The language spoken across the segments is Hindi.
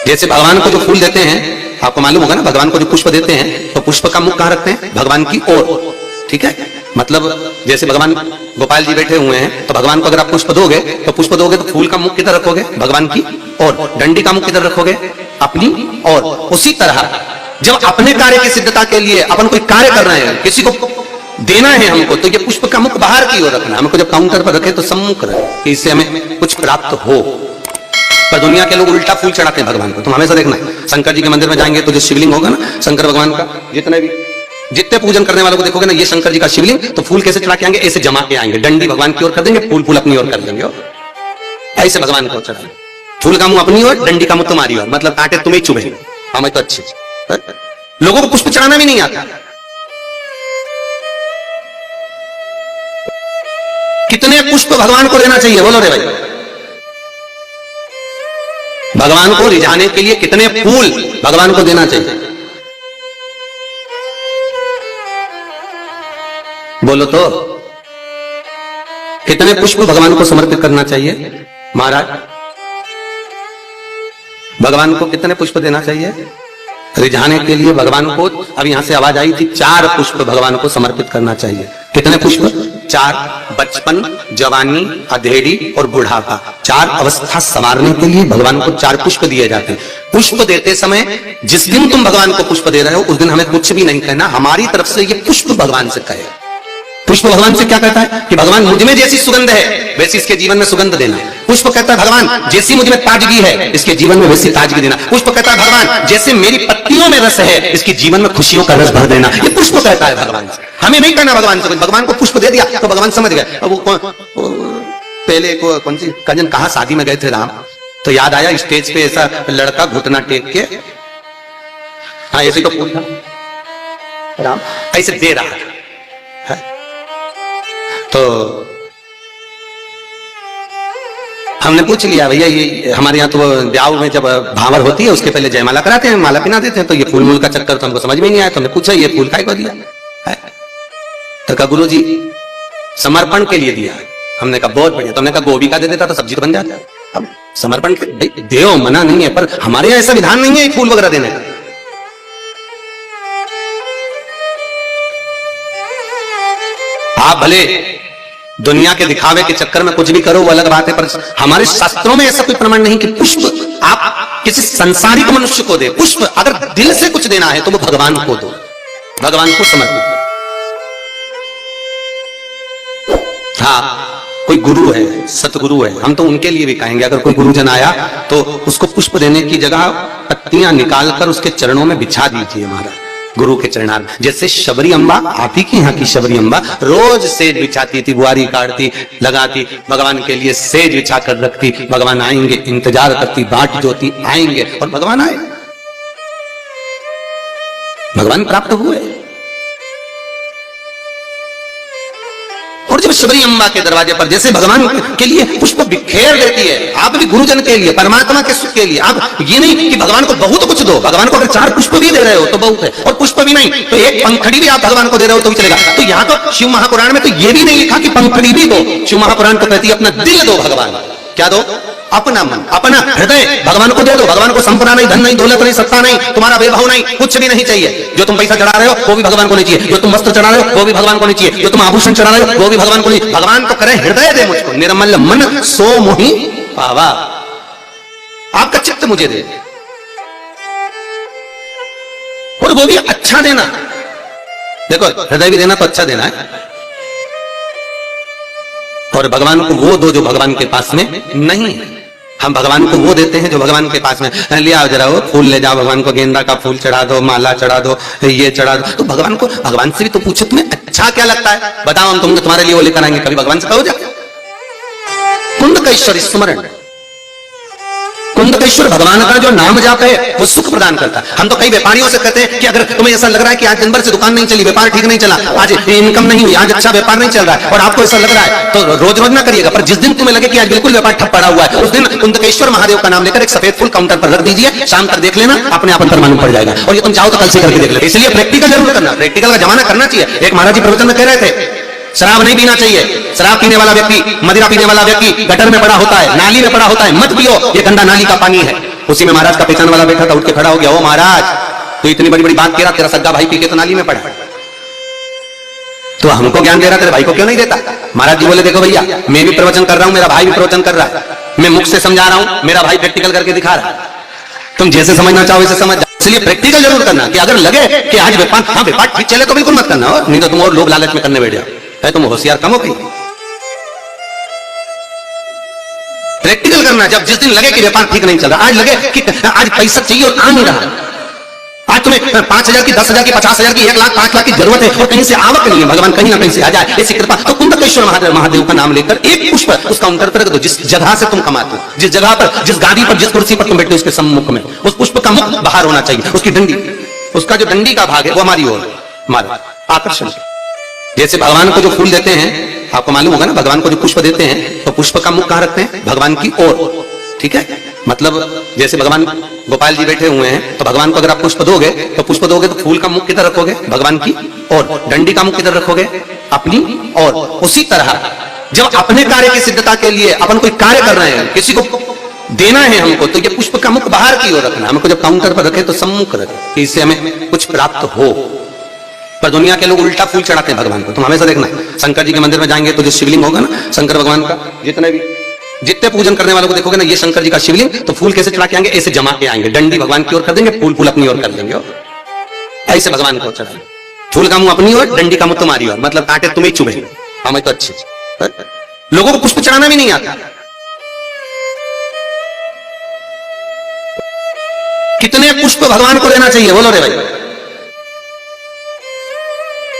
जैसे भगवान को जो फूल देते हैं, आपको मालूम होगा ना, भगवान को जो पुष्प देते हैं तो पुष्प का मुख कहां रखते हैं? भगवान की ओर। ठीक है, मतलब जैसे भगवान गोपाल जी बैठे हुए हैं तो भगवान को अगर आप पुष्प दोगे तो फूल का मुख किधर रखोगे? भगवान की ओर। डंडी का मुख किधर रखोगे? अपनी ओर। उसी तरह जब अपने कार्य की सिद्धता के लिए अपन कोई कार्य कर रहे हैं, किसी को देना है हमको, तो ये पुष्प का मुख बाहर की ओर रखना। हमको जब काउंटर पर रखे तो सम्मुख रहे कि इससे हमें कुछ प्राप्त हो। पर दुनिया के लोग उल्टा फूल चढ़ाते हैं भगवान को। तुम हमेशा देखना, शंकर जी के मंदिर में जाएंगे तो जो शिवलिंग होगा ना शंकर भगवान का, जितने पूजन करने वालों को देखोगे ना, ये शंकर जी का शिवलिंग, तो फूल कैसे चढ़ा के आएंगे? ऐसे जमा के आएंगे, डंडी भगवान की ओर कर देंगे, फूल अपनी ओर कर देंगे, ऐसे भगवान को चढ़ा। फूल का मुंह अपनी ओर, डंडी का मुंह तुम्हारी ओर, मतलब कांटे तुम्हें चुभे। हमें तो अच्छे लोगों को पुष्प चढ़ाना भी नहीं आता। कितने पुष्प भगवान को देना चाहिए? बोलो रे भाई। भगवान को रिझाने के लिए कितने फूल भगवान को देना चाहिए? बोलो तो, कितने पुष्प भगवान को समर्पित करना चाहिए? महाराज, भगवान को कितने पुष्प देना चाहिए रिझाने के लिए? भगवान को, अब यहां से आवाज आई थी, 4 पुष्प भगवान को समर्पित करना चाहिए। कितने पुष्प? 4। बचपन, जवानी, अधेड़ी और बुढ़ापा, 4 अवस्था संवारने के लिए भगवान को 4 पुष्प दिए जाते हैं। पुष्प देते समय जिस दिन तुम भगवान को पुष्प दे रहे हो उस दिन हमें कुछ भी नहीं कहना, हमारी तरफ से ये पुष्प भगवान से कहे। पुष्प भगवान से क्या कहता है कि भगवान मुझ में जैसी सुगंध है वैसी इसके जीवन में सुगंध देना। पुष्प कहता है भगवान जैसी मुझ में ताजगी है इसके जीवन में वैसी ताजगी देना। पुष्प कहता है भगवान जैसे मेरी पत्तियों में रस है इसके जीवन में खुशियों का रस भर देना। ये पुष्प कहता है भगवान से, हमें नहीं कहना भगवान से। भगवान को पुष्प दे दिया तो भगवान समझ गए। अब पहले को कौन सी कजन कहा शादी में गए थे राम, तो याद आया स्टेज पे ऐसा लड़का घुटना टेक के, हाँ ऐसे तो पूछा राम ऐसे दे रहा है, तो हमने पूछ लिया भैया ये हमारे यहाँ तो ब्याह में जब भावर होती है उसके पहले जयमाला कराते हैं, माला पिना देते हैं, तो ये फूल मूल का चक्कर तो हमको समझ में नहीं आया। तो हमने पूछा ये फूल काय को दिया है? तो कहा गुरु जी समर्पण के लिए दिया। हमने कहा बहुत बढ़िया। तो हमने कहा गोभी का दे देता तो सब्जी तो बन जाता। अब समर्पण देव मना नहीं है, पर हमारे यहाँ ऐसा विधान नहीं है फूल वगैरह देने का। आप भले दुनिया के दिखावे के चक्कर में कुछ भी करो वो अलग बात है, पर हमारे शास्त्रों में ऐसा कोई प्रमाण नहीं कि पुष्प आप किसी संसारिक मनुष्य को दे। पुष्प अगर दिल से कुछ देना है तो वो भगवान को दो, भगवान को समर्पित करो। हाँ कोई गुरु है, सतगुरु है, हम तो उनके लिए भी कहेंगे अगर कोई गुरुजन आया तो उसको पुष्प देने की जगह पत्तियां निकालकर उसके चरणों में बिछा दीजिए महाराज, गुरु के चरणार। जैसे शबरी अम्बा, आप ही के यहाँ की शबरी अम्बा रोज सेज बिछाती थी, बुआरी काटती, लगाती, भगवान के लिए सेज बिछा कर रखती। भगवान आएंगे इंतजार करती, बाट जोती, आएंगे और भगवान आए, भगवान प्राप्त हुए। और जब शबरी अम्बा के दरवाजे पर जैसे भगवान के लिए पुष्प बिखेर देती है, आप भी गुरुजन के लिए, परमात्मा के सुख के लिए। आप ये नहीं कि भगवान को बहुत कुछ दो, भगवान को अगर 4 पुष्प भी दे रहे हो तो बहुत है, और पुष्प भी नहीं तो एक पंखड़ी भी आप भगवान को दे रहे हो तो भी चलेगा। तो यहाँ तो शिव महापुराण में तो ये भी नहीं लिखा कि पंखड़ी भी दो, शिव महापुराण तो कहती है अपना दिल दो भगवान। क्या दो? अपना मन, अपना हृदय भगवान को दे दो। भगवान को संपदा नहीं, धन नहीं, दौलत नहीं, सत्ता नहीं, तुम्हारा वैभव नहीं, कुछ भी नहीं चाहिए। जो तुम पैसा चढ़ा रहे हो वो भी भगवान को नहीं चाहिए, जो तुम वस्त्र चढ़ा रहे हो वो भी भगवान को नहीं चाहिए, जो तुम आभूषण चढ़ा रहे हो वो भी भगवान को नहीं। भगवान को करें हृदय दे मुझको, निर्मल मन सो मोहि पावा, आपका चित्त मुझे दे, और वो भी अच्छा देना। देखो हृदय भी देना तो अच्छा देना है, और भगवान को वो दो जो भगवान के पास में नहीं है। हम भगवान को वो देते हैं जो भगवान के पास में, ले आओ जरा वो फूल ले जाओ, भगवान को गेंदा का फूल चढ़ा दो, माला चढ़ा दो, ये चढ़ा दो। तो भगवान को, भगवान से भी तो पूछो तुम्हें अच्छा क्या लगता है, बताओ हम तुमको तुम्हारे लिए वो लेकर आएंगे। कभी भगवान से कहो जा कुंदकेश्वर स्मरण, कुंदकेश्वर भगवान का जो नाम जाप है वो सुख प्रदान करता है। हम तो कई व्यापारियों से कहते हैं कि अगर तुम्हें ऐसा लग रहा है कि आज दिन भर से दुकान नहीं चली, व्यापार ठीक नहीं चला, आज इनकम नहीं हुई, आज अच्छा व्यापार नहीं चल रहा है, और आपको ऐसा लग रहा है तो रोज रोज ना करिएगा, पर जिस दिन तुम्हें लगे कि आज बिल्कुल व्यापार ठप पड़ा हुआ है उस दिन कुंदकेश्वर महादेव का नाम लेकर एक सफेद फूल काउंटर पर रख दीजिए, शाम तक देख लेना, अपने आप अंतर मालूम पड़ जाएगा। और ये तुम चाहो तो कल से करके देख ले। इसलिए प्रैक्टिकल जरूर करना, प्रैक्टिकल का जमाना करना चाहिए। एक महाराज जी प्रवचन में कह रहे थे शराब नहीं पीना चाहिए, शराब पीने वाला व्यक्ति, मदिरा पीने वाला व्यक्ति गटर में पड़ा होता है, नाली में पड़ा होता है, मत पियो, ये गंदा नाली का पानी है। उसी में महाराज का पहचान वाला बैठा था, उठ के खड़ा हो गया, ओ महाराज तो इतनी बड़ी बड़ी बात कह रहा, तेरा सग्गा भाई पी के तो नाली में पड़ा, तो हमको ज्ञान दे रहा, तेरे भाई को क्यों नहीं देता? महाराज जी बोले देखो भैया, मैं भी प्रवचन कर रहा हूं, मेरा भाई भी प्रवचन कर रहा है, मैं मुख से समझा रहा हूं, मेरा भाई प्रैक्टिकल करके दिखा रहा है, तुम जैसे समझना चाहो वैसे समझ जाओ। इसलिए प्रैक्टिकल जरूर करना, कि अगर लगे कि आज व्यापार ठीक चले तो बिल्कुल मत करना, हो नहीं तो तुम और लोग लालच में करने बैठ जाओ, तुम होशियार कम हो गई। प्रैक्टिकल करना, जब जिस दिन लगे कि व्यापार ठीक नहीं चल रहा, आज लगे कि आज पैसा चाहिए और आ नहीं रहा, आज तुम्हें 5,000 की 10,000 की 50,000 की 1 लाख 5 लाख की जरूरत है और कहीं से आवक नहीं है, भगवान कहीं ना कहीं से आ जाए ऐसी कृपा, तो कुंभकेश्वर महादेव का नाम लेकर एक पुष्प उसका काउंटर पर रख दो, जिस जगह से तुम कमाते हो, जिस जगह पर, जिस गादी पर, जिस कुर्सी पर तुम बैठे हो, उसके सम्मुख में उस पुष्प का मुख बाहर होना चाहिए, उसकी डंडी, उसका जो डंडी का भाग है वो हमारी ओर, हमारा आकर्षण। जैसे भगवान को जो फूल देते हैं, आपको मालूम होगा ना, भगवान को जो पुष्प देते हैं तो पुष्प का मुख कहां रखते हैं? भगवान की ओर, ठीक है। मतलब जैसे भगवान गोपाल जी बैठे हुए हैं, तो भगवान को अगर आप पुष्प दोगे तो फूल का मुख किधर रखोगे? भगवान की ओर। डंडी का मुख किधर रखोगे? अपनी ओर। उसी तरह जब अपने कार्य की सिद्धता के लिए अपन कोई कार्य कर रहे हैं, किसी को देना है हमको, तो ये पुष्प का मुख बाहर की ओर रखना। हमको जब काउंटर पर रखे तो सम्मुख रखे, कि इससे हमें कुछ प्राप्त हो। पर दुनिया के लोग उल्टा फूल चढ़ाते हैं भगवान को। तुम हमेशा देखना, शंकर जी के मंदिर में जाएंगे तो जो शिवलिंग होगा ना शंकर भगवान का, जितने पूजन करने वालों को देखोगे ना, ये शंकर जी का शिवलिंग, तो फूल कैसे चढ़ा के आएंगे? ऐसे जमा के आएंगे, डंडी भगवान की ओर कर देंगे, फूल अपनी ओर कर देंगे, ऐसे भगवान को चढ़ाएंगे। फूल का मुंह अपनी ओर, डंडी का मुंह तुम्हारी ओर, मतलब कांटे तुम्हें चुभे, हमें तो अच्छे। लोगों को पुष्प चढ़ाना भी नहीं आता। कितने पुष्प भगवान को देना चाहिए? बोलो रे भाई।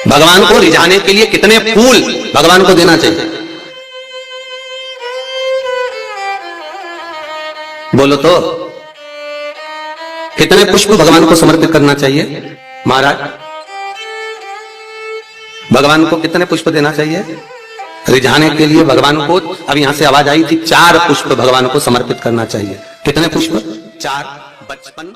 भगवान को रिझाने के लिए कितने फूल भगवान को देना चाहिए? बोलो तो, कितने पुष्प भगवान को समर्पित करना चाहिए? महाराज भगवान को कितने पुष्प देना चाहिए रिझाने के लिए? भगवान को, अब यहां से आवाज आई थी, 4 पुष्प भगवान को समर्पित करना चाहिए। कितने पुष्प? 4। बचपन,